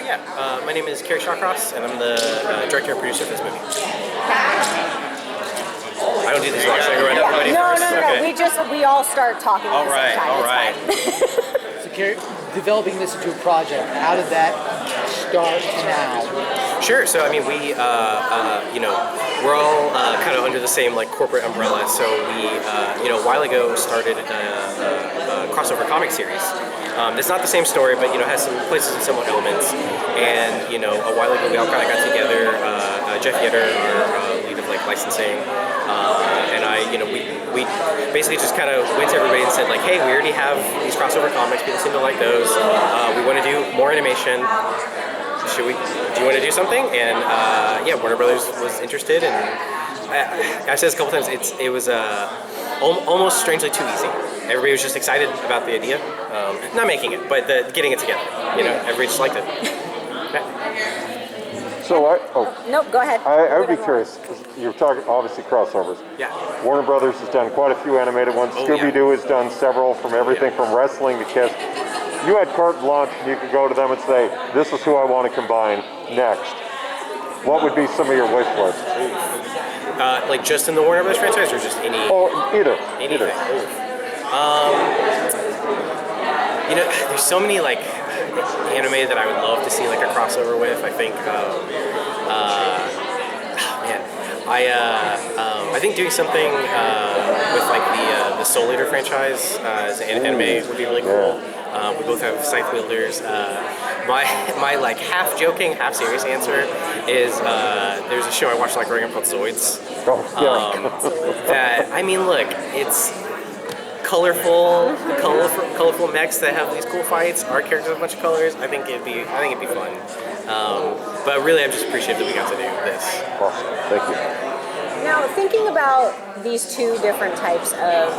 Yeah, my name is Kerry Shawcross, and I'm the director and producer of this movie. I don't do this right, so I go right up everybody first. No. We all start talking at the same time. All right. So, Kerry, developing this into a project, how did that start now? Sure. So I mean, we're all kind of under the same like corporate umbrella. So we, a while ago, started a crossover comic series. It's not the same story, but has some places and somewhat elements. And a while ago, we all kind of got together. Jeff Yetter, our lead of like licensing, and I, we basically just kind of went to everybody and said like, hey, we already have these crossover comics. People seem to like those. We want to do more animation. Do you want to do something? And Warner Brothers was interested, and I said this a couple times. It was almost strangely too easy. Everybody was just excited about the idea, not making it, but getting it together. Everybody just liked it. Okay. So Nope, go ahead. I would be curious. You're talking obviously crossovers. Yeah. Warner Brothers has done quite a few animated ones. Scooby-Doo has done several, from everything from wrestling to Kiss. You had carte blanche, and you could go to them and say, "This is who I want to combine next." What would be some of your wish list? Like just in the Warner Brothers franchise, or just any? Oh, either. Anything. There's so many like anime that I would love to see like a crossover with. I think, I think doing something with like the Soul Eater franchise as an anime would be really cool. We both have scythe wielders. My like half joking, half serious answer is there's a show I watched like growing up called Zoids. That look, it's colorful mechs that have these cool fights. Our characters have a bunch of colors. I think it'd be fun. But really, I'm just appreciative that we got to do this. Awesome. Thank you. Now, thinking about these two different types of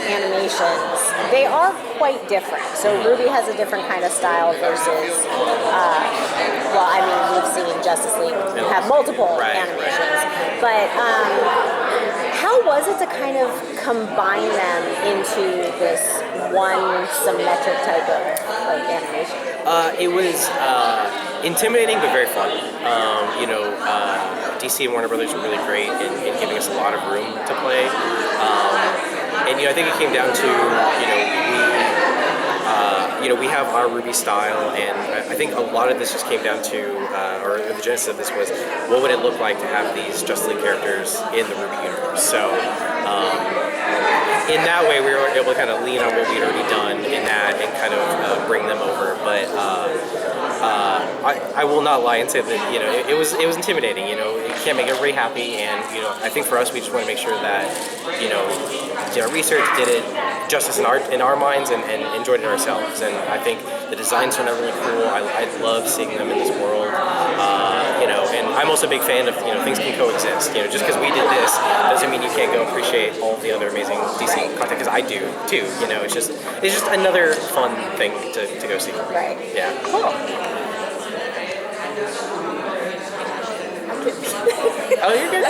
animations, they are quite different. So RWBY has a different kind of style versus, we've seen Justice League have multiple animations. But how was it to kind of combine them into this one symmetric type of animation? It was intimidating but very fun. DC and Warner Brothers were really great in giving us a lot of room to play. I think it came down to we have our RWBY style, and I think a lot of this just came down to, or the genesis of this was, what would it look like to have these Justice League characters in the RWBY universe? So, in that way, we were able to kind of lean on what we'd already done in that and kind of bring them over. But I will not lie and say that it was intimidating. You can't make everybody happy, and I think for us, we just want to make sure that did our research, did it justice in our minds, and enjoyed it ourselves. And I think the designs turned out really cool. I love seeing them in this world. And I'm also a big fan of things can coexist. Just because we did this doesn't mean you can't go appreciate all the other amazing DC content, because I do too. It's just another fun thing to go see. Right. Yeah. Cool. Oh, you're good.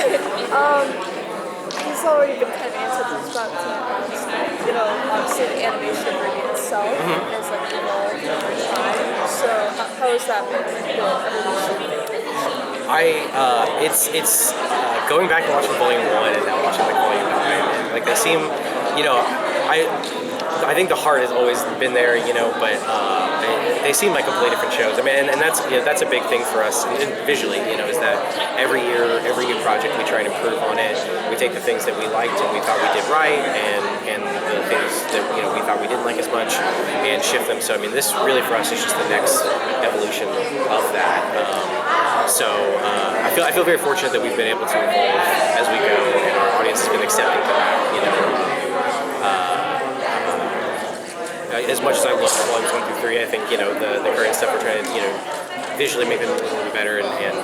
He's already been kind of answered this about obviously the animation of RWBY itself has evolved over time. So how has that been, the evolution of the animation? It's going back and watching Volume 1 and now watching like Volume 9, and like they seem, I think the heart has always been there, but they seem like completely different shows. And that's that's a big thing for us, and visually, is that every year, every new project, we try and improve on it. We take the things that we liked and we thought we did right, and the things that we thought we didn't like as much, and shift them. So this really for us is just the next evolution of that. I feel very fortunate that we've been able to evolve as we go, and our audience has been accepting to that. As much as I love Volumes 1 through 3, I think the current stuff we're trying to visually make them a little bit better, and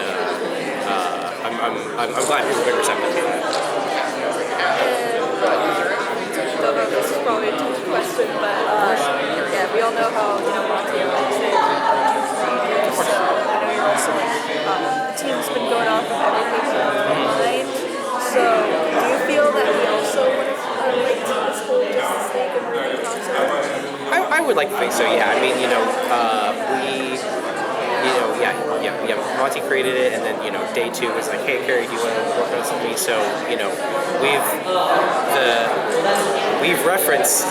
I'm glad people have been receptive to that. I don't know if this is probably a tough question, but we all know how Monty likes it. So I know you're also the team's been going off of everything online. So do you feel that we also would have liked this whole Justice League and RWBY crossover? I would like to think so, yeah. Monty created it, and then day 2 was like, hey Kerry, do you want to work on something? So we've referenced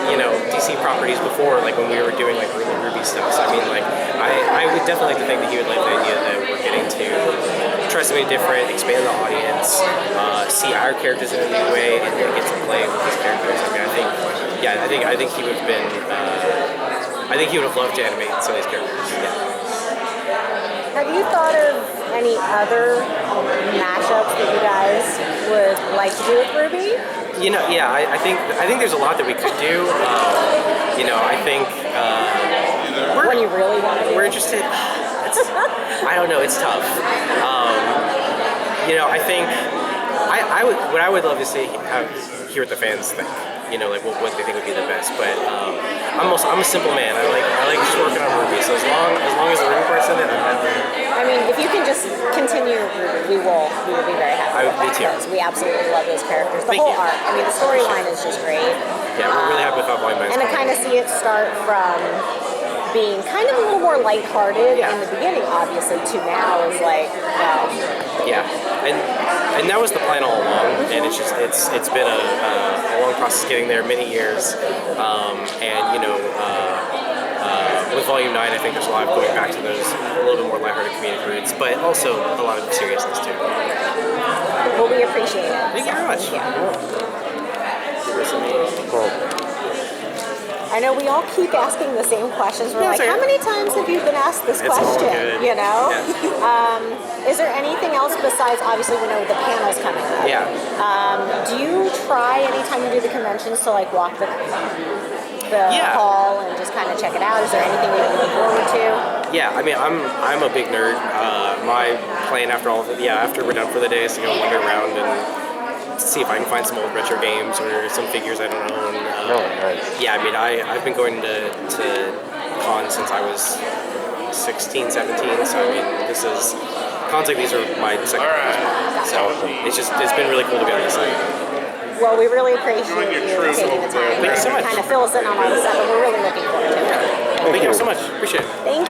DC properties before, like when we were doing like RWBY stuff. So I mean, like I would definitely like to think that he would like the idea that we're getting to try something different, expand the audience, see our characters in a new way, and then get to play with these characters. I mean, I think he would have been. I think he would have loved to animate some of these characters. Yeah. Have you thought of any other mashups that you guys would like to do with RWBY? I think there's a lot that we could do. I think What do you really want to do? we're interested. I don't know. It's tough. I think what I would love to see hear what the fans think. Like what they think would be the best. But I'm a simple man. I like just working on RWBY. So as long as the RWBY part's in it, I'm happy. I mean, if you can just continue RWBY, we will be very happy. Me too. Because we absolutely love those characters. The Thank whole you. arc. I mean, the storyline is just great. Yeah, we're really happy with how Volume 9 is And to going. kind of see it start from being kind of a little more lighthearted in the beginning, obviously, to now is like, wow. Yeah, and that was the plan all along, and it's been a long process getting there, many years, with Volume 9, I think there's a lot of going back to those a little bit more lighthearted comedic roots, but also a lot of seriousness too. Well, we appreciate it. Thank you very much. Cool. I know we all keep asking the same questions. We're like, it's okay. how many times have you been asked this It's all question? good. Yeah. Is there anything else besides, obviously we know the panel's coming up. Yeah. Do you try anytime you do the conventions to like walk the hall and just kind of check it out? Is there anything that you look forward to? Yeah, I mean, I'm a big nerd. My plan after all of it, after we're done for the day, is to go wander around and see if I can find some old retro games or some figures I don't own. Nice. Yeah, I mean, I've been going to cons since I was 16, 17, so I mean, cons like these are my second one. So it's been really cool to go to this thing. Well, we really appreciate you taking the time Thank you so much. to kind of fill us in on all this stuff, and we're really looking forward to it. Thank you so much. Appreciate it. Thank you.